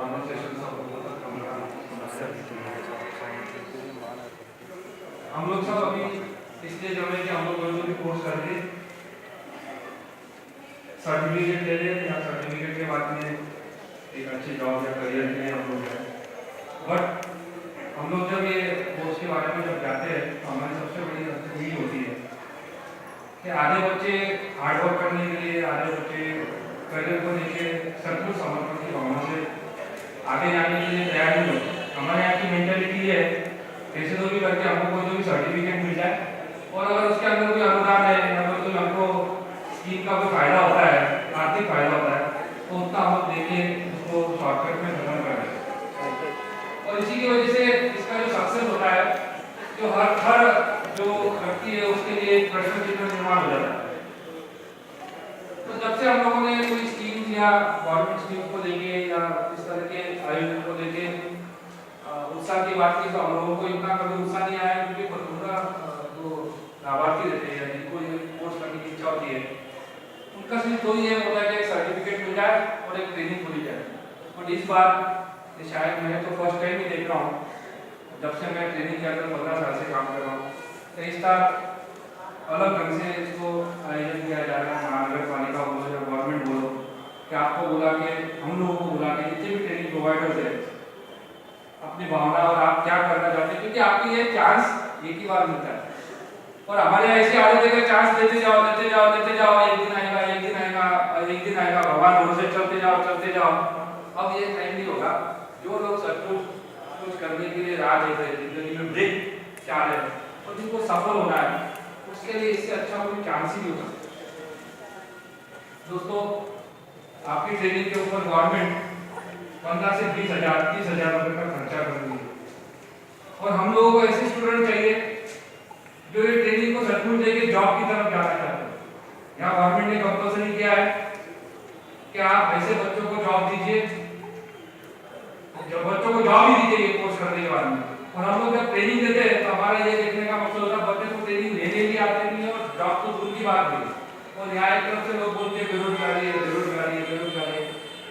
Conversation हम लोग सब अभी इसलिए जब है कि हम लोग कोई भी कोर्स कर रहे सर्टिफिकेट ले रहे या सर्टिफिकेट के बाद में एक अच्छी जॉब या करियर के लिए हम लोग हैं। बट हम लोग जब ये कोर्स के बारे में जब जाते हैं तो हमारी सबसे बड़ी गलती यही होती है कि आधे बच्चे हार्डवर्क करने के लिए, आधे बच्चे करियर को लेके सचमुच समर्पण की भावना से आगे जाने के लिए तैयार नहीं होते। हमारे यहाँ की मेंटेलिटी है कैसे तो भी करके हमको कोई तो भी सर्टिफिकेट मिल जाए और अगर उसके अंदर कोई अनुदान है या कोई हमको स्कीम का कोई फायदा होता है, आर्थिक फायदा होता है, तो उतना हम लोग देके उसको शॉर्टकट में खत्म कर रहे हैं। और इसी की वजह से इसका जो सक्सेस होता है, जो हर जो व्यक्ति है उसके लिए एक प्रश्न चिन्ह निर्माण हो जाता है। तो जब से हम लोगों ने कोई स्कीम या गवर्नमेंट स्कीम को लेके या इस तरह के आयोजन को लेके उत्साह की बात की तो हम लोगों को इतना कभी उत्साह नहीं आया, क्योंकि उनका जो लाभार्थी रहते हैं या जिनको ये कोर्स करने की इच्छा होती है उनका सिर्फ दो ही है होता है कि एक सर्टिफिकेट मिल जाए और एक ट्रेनिंग मिल जाए। और इस बार शायद मैं तो फर्स्ट टाइम ही देख रहा हूँ, जब से मैं ट्रेनिंग के अंदर 15 साल से काम कर रहा हूँ, कई बार अलग ढंग से इसको आयोजन किया जा रहा है। महानगर पालिका बोलो या गवर्नमेंट बोलो कि आपको बुला के, हम लोगों को बुला के जितने भी ट्रेनिंग प्रोवाइडर्स है अपनी भावना और आप क्या करना चाहते हैं, क्योंकि आपको ये चांस एक ही बार मिलता है। और हमारे ऐसे आदत है चांस देते जाओ देते जाओ देते जाओ, एक दिन आएगा एक दिन आएगा एक दिन आएगा, भगवान भरोसे चलते जाओ चलते जाओ। अब ये टाइम नहीं होगा। जो लोग सचमुच कुछ करने के लिए राह देख रहे हैं, जिंदगी में ब्रेक चाह रहे हैं और जिनको सफल होना है, उसके लिए इससे अच्छा कोई चांस ही नहीं होगा। दोस्तों, आपकी ट्रेनिंग के ऊपर गवर्नमेंट 15 से 20,000 30,000 रुपए का खर्चा कर रही है और हम लोगों को ऐसे स्टूडेंट चाहिए जो ये ट्रेनिंग को सचमुच लेके जॉब की तरफ जाना चाहते हैं। यहाँ गवर्नमेंट ने कंपल्सरी किया है कि आप ऐसे बच्चों को जॉब दीजिए, जब बच्चों को जॉब ही दीजिए ये कोर्स करने के बाद में। और हम लोग जब ट्रेनिंग देते हैं तो हमारा ये देखने का मकसद होता है बच्चे को ट्रेनिंग लेने भी आते नहीं है और जॉब तो दूर की बात नहीं। और यहाँ एक तरफ से लोग बोलते हैं बेरोजगारी है बेरोजगारी है बेरोजगारी है।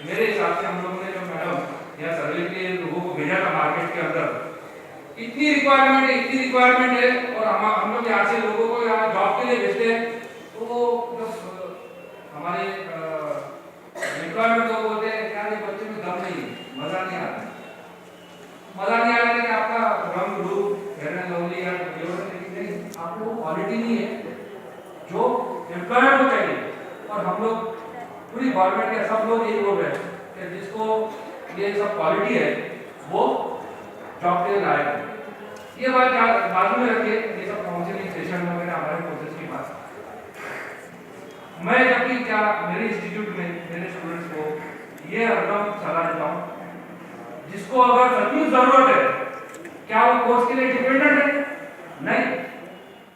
मेरे हिसाब से हम लोगों ने जो मैडम यहाँ सर्वे के लिए लोगों को भेजा था मार्केट के अंदर, इतनी रिक्वायरमेंट है और हम लोग यहाँ से लोगों को यहाँ जॉब के लिए भेजते हैं तो वो हमारे रिक्वायरमेंट लोग बोलते हैं यार ये बच्चे में दम नहीं है, मजा नहीं आता कि आपका रंग रूप फेयर लवली या नहीं, आपको क्वालिटी नहीं है जो एम्प्लॉयर को चाहिए। और हम लोग पूरी गवर्नमेंट के सब लोग यही बोल रहे हैं कि जिसको ये सब क्वालिटी है वो जॉब के लिए लायक है। ये बात बाजू में रखिए, ये सब काउंसलिंग सेशन वगैरह हमारे प्रोसेस की बात। मैं जब भी क्या मेरे इंस्टीट्यूट में मेरे स्टूडेंट्स को ये एकदम सलाह देता हूँ, जिसको अगर सचमुच जरूरत है, क्या वो कोर्स के लिए डिपेंडेंट है? नहीं।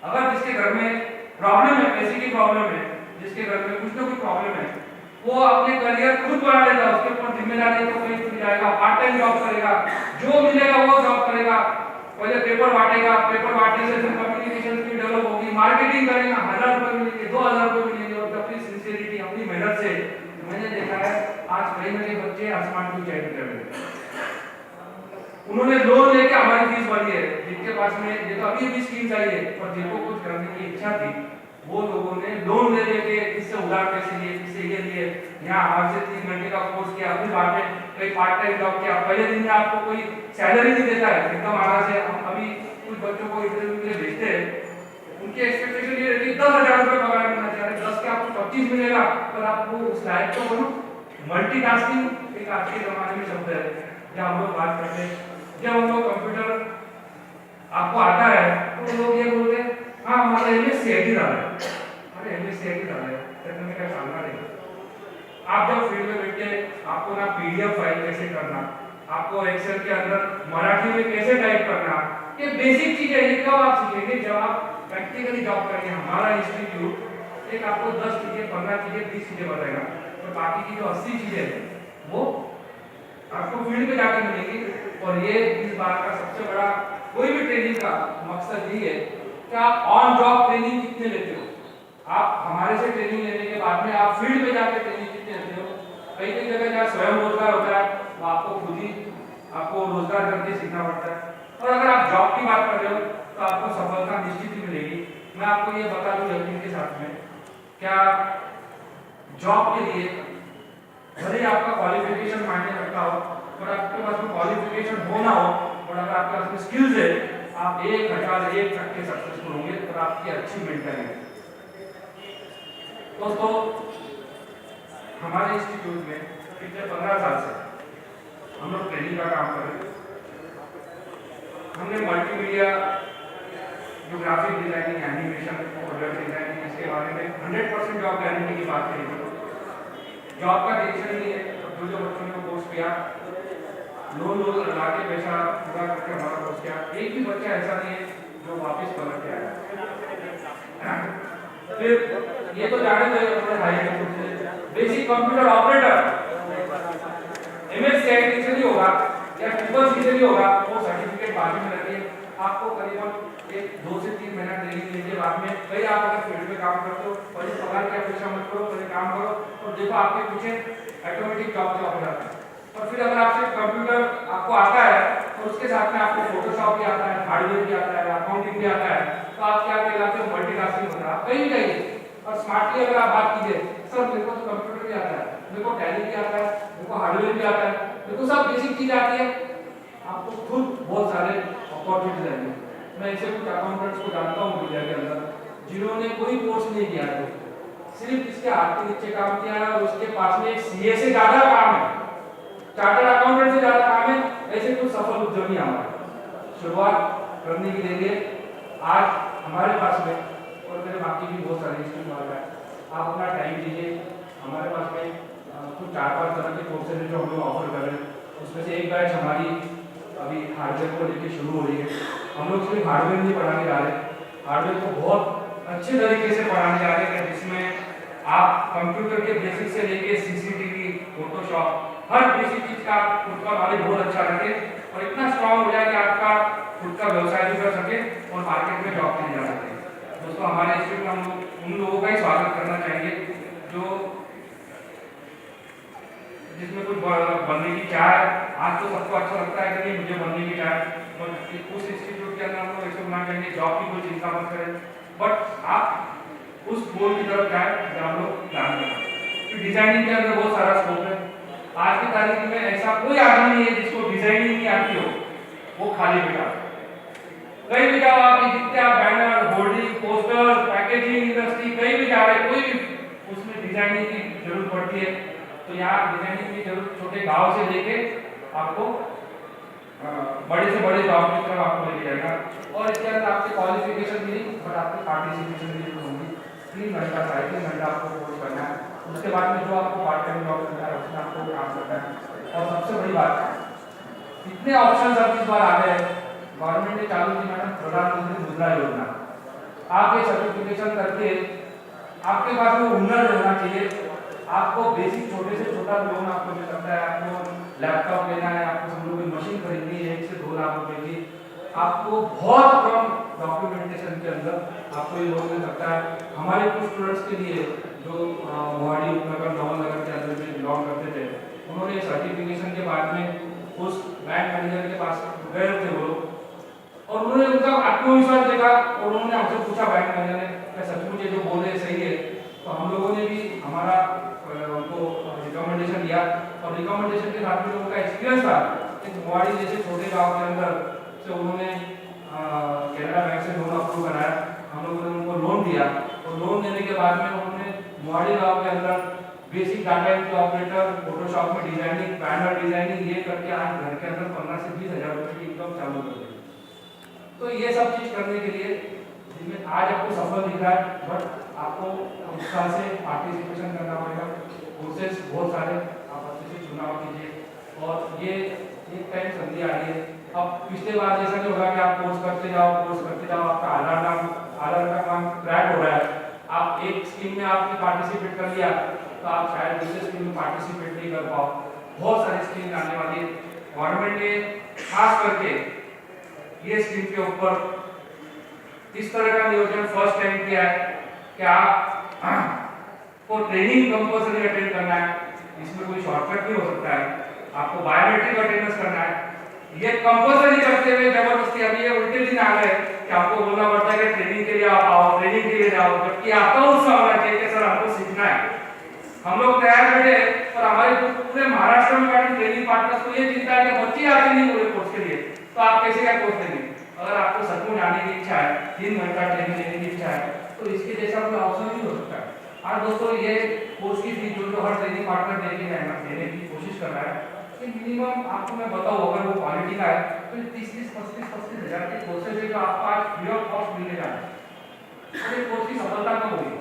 अगर जिसके घर में प्रॉब्लम है, पैसे की प्रॉब्लम है, जिसके घर में कुछ ना कुछ प्रॉब्लम है, वो अपने करियर खुद बना लेगा, उसके ऊपर जिम्मेदारी तो कहीं छूट जाएगा, पार्ट टाइम जॉब करेगा, जो मिलेगा वो जॉब करेगा, पहले पेपर बांटेगा, पेपर बांटने से फिर कम्युनिकेशन स्किल डेवलप होगी, मार्केटिंग करेगा, 1000 रुपए मिलेंगे 2000 रुपए मिलेंगे। और अपनी सिंसियरिटी अपनी मेहनत से मैंने देखा है आज कई नए बच्चे आसमान को चैन कर रहे हैं। उन्होंने लोन लेके हमारी फीस भरी है, जिनके पास में ये तो अभी स्कीम चाहिए और जिनको कुछ करने की इच्छा थी वो लोगों ने लोन ले लेके इससे उधार पैसे लिए, इससे ये लिए, यहाँ हमारे से 3 घंटे का कोर्स किया, अपनी बात में कोई पार्ट टाइम जॉब किया, पहले दिन में आपको कोई सैलरी नहीं देता है एकदम आराम से। हम अभी कुछ बच्चों को इंटरव्यू के लिए भेजते हैं, उनकी एक्सपेक्टेशन ये रहती है 10,000 रुपये पगार मिलना चाहिए, 10 के आपको 25 मिलेगा, पर आपको उस लायक तो बनो। मल्टीटास्किंग एक आज के जमाने में शब्द है जब हम लोग बात करते हैं, जब हम लोग कंप्यूटर आपको आता है तो लोग ये बोलते हैं हाँ हमारा MSc डाला है, अरे MSc डाला है करने का सामना नहीं। आप जब फील्ड में बैठे आपको ना PDF फाइल कैसे करना, आपको एक्सेल के अंदर मराठी में कैसे टाइप करना, ये बेसिक चीजें ये कब आप सीखेंगे जब आप प्रैक्टिकली जॉब करेंगे। हमारा इंस्टीट्यूट एक आपको 10 चीजें 15 चीजें 20 चीजें बताएगा, तो बाकी की जो 80 चीजें वो आपको फील्ड में जाके मिलेगी। और ये इस बार का सबसे बड़ा कोई भी ट्रेनिंग का मकसद यही है कि आप ऑन जॉब ट्रेनिंग कितने लेते हो, आप हमारे से ट्रेनिंग लेने के बाद में आप फील्ड में जाके ट्रेनिंग कितने लेते हो, कई कई जगह जहाँ स्वयं रोजगार होता है वो आपको खुद ही आपको रोजगार करके सीखना पड़ता है। और अगर आप जॉब की बात कर रहे हो तो आपको सफलता निश्चित ही मिलेगी। मैं आपको ये बता दूं यकीन के साथ में, क्या जॉब के लिए भले ही आपका क्वालिफिकेशन मायने रखता हो, और आपके पास में क्वालिफिकेशन हो ना हो, और अगर आपके पास में स्किल्स है, आप 1001% सक्सेसफुल होंगे और आपकी अच्छी मेंटर है। दोस्तों, हमारे इंस्टीट्यूट में पिछले 15 साल से हम लोग ट्रेनिंग का काम कर रहे हैं। हमने मल्टीमीडिया, जो ग्राफिक डिजाइनिंग, एनिमेशन और वेब डिजाइनिंग, इसके बारे में 100% जॉब गारंटी की बात करी। जॉब का टेंशन नहीं है। जो बच्चों ने कोर्स किया, लोन लगा के पैसा पूरा करके हमारा कोर्स किया, एक भी बच्चा ऐसा नहीं है जो वापस पलट के आया। फिर ये तो जाने दो high basic computer operator MS CIT से नहीं होगा या ट्रिपल सी से नहीं होगा, वो सर्टिफिकेट बाद में रखिए। आपको करीबन 2 से 3 महीना ट्रेनिंग लेके बाद में कई आप अगर फील्ड में काम करते हो, बड़ी पगार की अपेक्षा मत करो, पहले काम करो और देखो आपके पीछे ऑटोमेटिक जॉब के ऑफर आता है। और फिर अगर आपसे कंप्यूटर आपको आता है और उसके साथ में आपको फोटोशॉप भी आता है, हार्डवेयर भी आता है, अकाउंटिंग भी आता है, तो आप क्या कहलाते हो, मल्टीटास्किंग होता है। आप कहीं भी जाइए और स्मार्टली अगर आप बात कीजिए, सर मेरे को तो कंप्यूटर भी आता है, मेरे को टैली भी आता है, मेरे को हार्डवेयर भी आता है, मेरे को सब बेसिक चीज आती है, आपको खुद बहुत सारे अपॉर्चुनिटीज आएंगे। मैं ऐसे कुछ अकाउंटेंट्स को जानता हूँ इंडिया के अंदर जिन्होंने कोई कोर्स नहीं किया है, सिर्फ इसके हाथ के नीचे काम किया है और उसके पास में एक सीए से ज्यादा काम है, चार्टर्ड अकाउंटेंट से ज्यादा काम है। ऐसे कुछ सफल उद्यमी हमारे शुरुआत करने के लिए आज हमारे पास में, और मेरे बाकी भी बहुत सारे इंस्टीट्यूट आ रहा है, आप अपना टाइम दीजिए। हमारे पास में कुछ 4-5 तरह के कोर्सेज हैं जो हम लोग ऑफर कर रहे हैं। उसमें से एक बैच हमारी अभी हार्डवेयर को लेकर शुरू हो रही है। हम लोग सिर्फ हार्डवेयर नहीं पढ़ाने जा रहे, हार्डवेयर को बहुत अच्छे तरीके से पढ़ाने जा रहे हैं, जिसमें आप कंप्यूटर के बेसिक से लेके सीसीटीवी, फोटोशॉप, हर बेसिक चीज का खुद का नॉलेज बहुत अच्छा रखे और इतना स्ट्रांग हो जाए कि आपका खुद का व्यवसाय भी कर सके और मार्केट में जॉब के लिए जा सके। दोस्तों, हमारे इंस्टीट्यूट में हम लोग उन लोगों का ही स्वागत करना चाहेंगे जो जिसमें कुछ बनने की चाह है। आज तो सबको अच्छा लगता है कि नहीं मुझे बनने की चाह है, और उस इंस्टीट्यूट के अंदर हम लोग ऐसे बनाना चाहेंगे, जॉब की कोई चिंता मत करें, बट आप उस गोल की तरफ जाए जो हम लोग प्लान कर रहे हैं। डिजाइनिंग के अंदर बहुत सारा स्कोप है। आज की तारीख में ऐसा कोई आदमी नहीं है जिसको डिजाइनिंग नहीं आती हो, वो खाली बैठा। कहीं भी जाओ आप, जितने आप banner, hoarding, poster, packaging industry कहीं भी जा रहे, कोई भी उसमें डिजाइनिंग की जरूरत पड़ती है। तो यहाँ डिजाइनिंग की जरूरत छोटे गांव से लेके आपको बड़े से बड़े जॉब की तरफ आपको लेके जाएगा। और इसके अंदर आपसे क्वालिफिकेशन भी नहीं, बट आपकी पार्टिसिपेशन भी होगी। 3 घंटा 3.5 घंटा आपको कोर्स करना है। उसके बाद में जो आपको पार्ट टाइम जॉब करना है उसमें आपको काम करना है। और सबसे बड़ी बात, इतने ऑप्शन अब इस बार आ गए, गवर्नमेंट ने चालू की मैडम प्रधानमंत्री मुद्रा योजना। आप ये सर्टिफिकेशन करके आपके पास में हुनर होना चाहिए। आपको बेसिक छोटे से छोटा लोन आपको मिल सकता है। आपको लैपटॉप लेना है, आपको समझो कोई मशीन खरीदनी है 1 से 2 लाख रुपए की, आपको बहुत कम डॉक्यूमेंटेशन के अंदर आपको ये लोन मिल सकता है। हमारे कुछ स्टूडेंट्स के लिए जो मोहाली, उपनगर, नवलनगर के अंदर में बिलोंग करते थे, उन्होंने सर्टिफिकेशन के बाद में उस बैंक मैनेजर के पास गए थे वो लोग, और उन्होंने उनका आत्मविश्वास देखा और उन्होंने हमसे पूछा बैंक मैनेजर ने क्या सचमुच ये जो बोल रहे सही है। तो हम लोगों ने भी हमारा उनको रिकमेंडेशन दिया, और रिकमेंडेशन के साथ में उनका एक्सपीरियंस था कि मोहाली जैसे छोटे गांव के अंदर से उन्होंने कैनरा बैंक से लोन अप्रूव कराया। हम लोगों ने उनको लोन दिया, और लोन देने के बाद में उन्होंने मोहाली गांव के अंदर basic data entry operator, Photoshop में डिजाइनिंग, बैनर डिजाइनिंग ये करके आज घर के अंदर 15 से 20 हज़ार रुपए की इनकम चालू कर दी। तो ये सब चीज करने के लिए जिसमें आज आपको सफल दिख रहा है, बट आपको उत्साह से पार्टिसिपेशन करना पड़ेगा। कोर्सेज बहुत सारे, आप अच्छे से चुनाव कीजिए, और ये एक टाइम संधि आ रही है। अब पिछले बार जैसा नहीं होगा कि आप कोर्स करते जाओ, आपका आधार का काम क्रैक हो रहा है, आप एक स्कीम में आपने पार्टिसिपेट कर लिया तो आप शायद दूसरे स्कीम में पार्टिसिपेट नहीं कर पाओ। बहुत सारी स्कीम आने वाली है। गवर्नमेंट ने खास करके ये स्कीम के ऊपर इस तरह का नियोजन फर्स्ट टाइम किया है कि आप को ट्रेनिंग कंपल्सरी अटेंड करना है। इसमें कोई शॉर्टकट नहीं हो सकता है। आपको बायोमेट्रिक अटेंडेंस करना है, ये कंपल्सरी करते हुए जबरदस्ती अभी ये उल्टे दिन आ गए कि आपको बोलना पड़ता है कि ट्रेनिंग के लिए आप आओ, ट्रेनिंग के लिए जाओ, जबकि आपका उत्साह होना चाहिए कि सर हमको सीखना है। हम लोग तैयार बैठे और हमारे पूरे महाराष्ट्र में बैठे ट्रेनिंग पार्टनर्स को ये चिंता है कि बच्चे आते नहीं पूरे कोर्स के लिए, तो आप कैसे क्या कोर्स देंगे? अगर आपको सचमुच आने की इच्छा है, 3 घंटा ट्रेनिंग लेने की इच्छा है, तो इसके जैसा कोई ऑप्शन नहीं हो सकता है। और दोस्तों ये कोर्स की फीस जो हर ट्रेनिंग पार्टनर देने की कोशिश कर रहा है, कि मिनिमम आपको मैं बताऊं अगर वो क्वालिटी का है तो 30-35 हज़ार के कोर्सेज है जो आपको आज फ्री ऑफ कॉस्ट मिलने जा रहे हैं। तो ये कोर्स की सफलता कब होगी?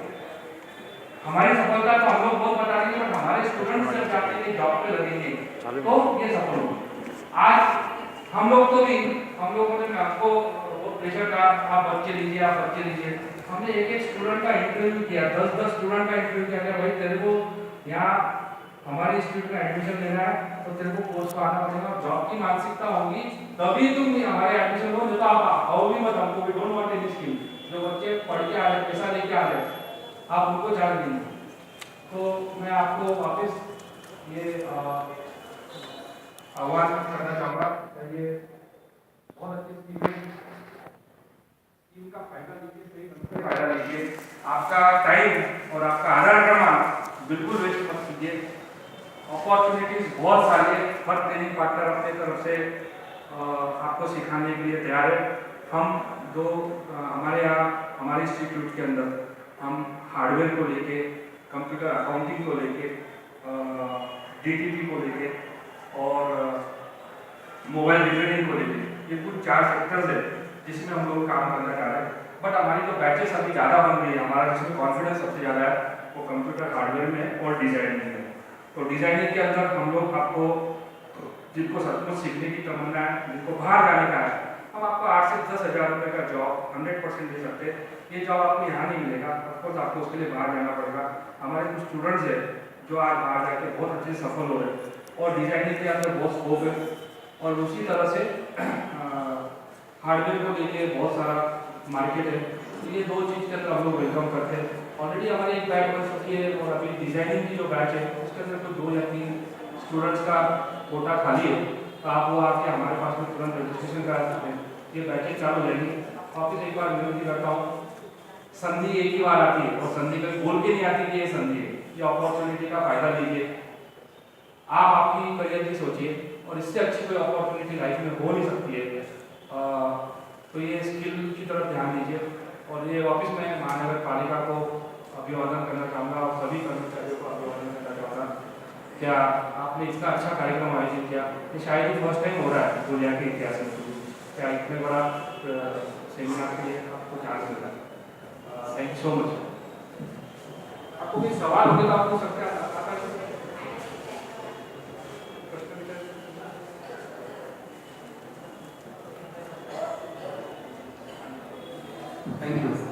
हमारी सफलता तो हम लोग बहुत बता देंगे, बट हमारे स्टूडेंट्स जब जाके ये जॉब पे लगेंगे तो ये सफल होगी। आज हम लोग तो भी, हम लोगों ने आपको वो प्रेशर का आप बच्चे लीजिए, हमने एक स्टूडेंट का इंटरव्यू किया, 10 स्टूडेंट का इंटरव्यू किया, भाई तेरे को यहाँ हमारे इंस्टीट्यूट में एडमिशन लेना है तो तेरे को कोर्स को आना पड़ेगा। जॉब की मानसिकता होगी तभी तुम हमारे एडमिशन लो, नहीं तो आप आओ भी मत, हमको भी डोंट वांट एनी स्किल। जो बच्चे पढ़ के आ रहे, पैसा लेके आ रहे, आप उनको जान देंगे। तो मैं आपको वापस ये आह्वान करना चाहूँगा, ये बहुत अच्छी स्कीम का फायदा लीजिए, सही ढंग से फायदा लीजिए। आपका टाइम और आपका आधार क्रमांक बिल्कुल वेस्ट मत कीजिए। अपॉर्चुनिटीज बहुत सारी है, हर ट्रेनिंग पार्टनर अपने तरफ से आपको सिखाने के लिए तैयार है। हम जो हमारे यहाँ हमारे इंस्टीट्यूट के अंदर हम हार्डवेयर को लेके, कंप्यूटर अकाउंटिंग को लेके, डीटीपी को लेके और मोबाइल रिपेयरिंग को लेके, ये कुछ 4 सेक्टर्स है जिसमें हम लोग काम करना चाह रहे हैं। बट हमारी जो बैचेस अभी ज़्यादा बन रही है, हमारा जिसमें कॉन्फिडेंस सबसे ज़्यादा है वो कंप्यूटर हार्डवेयर में और डिज़ाइनिंग में। तो डिज़ाइनिंग के अंदर हम लोग आपको, जिनको सचमुच सीखने की तमन्ना है, जिनको बाहर जाने का है, हम आपको 8 से 10 हज़ार रुपये का जॉब 100% दे सकते हैं। ये जॉब आपको यहाँ नहीं मिलेगा, ऑफकोर्स आपको उसके लिए बाहर जाना पड़ेगा। हमारे कुछ स्टूडेंट्स हैं जो आज बाहर जाके बहुत अच्छे सफल हो रहे हैं और डिज़ाइनिंग के अंदर बहुत स्कोप है। और उसी तरह से हार्डवेयर को लेके बहुत सारा मार्केट है। ये 2 चीज़ के अंदर हम लोग वेलकम करते हैं। ऑलरेडी हमारी एक बैच बन चुकी है और अभी डिज़ाइनिंग की जो बैच है उसके अंदर तो 2 या 3 स्टूडेंट्स का कोटा खाली है, तो आप वो आके हमारे पास में तुरंत रजिस्ट्रेशन करा सकते हैं। ये बैचेज चालू रहेंगी। वापस एक बार विनती करता हूँ, संधि एक ही बार आती है और संधि कभी बोल के नहीं आती कि ये संधि है। ये अपॉर्चुनिटी का फायदा लीजिए, आप आपकी करियर की सोचिए और इससे अच्छी कोई अपॉर्चुनिटी लाइफ में हो नहीं सकती है। तो ये स्किल की तरफ ध्यान दीजिए। और ये वापस मैं महानगर पालिका को अभिवादन करना चाहूँगा और सभी कर्मचारियों को अभिवादन करना चाहूँगा। क्या आपने इतना अच्छा कार्यक्रम आयोजित किया, ये शायद ही फर्स्ट टाइम हो रहा है दुनिया के इतिहास में। क्या इतने बड़ा सेमिनार के लिए आपको चांस मिला, थैंक यू सो मच। आपको कोई सवाल होगा तो आप पूछ सकते हैं। Thank you.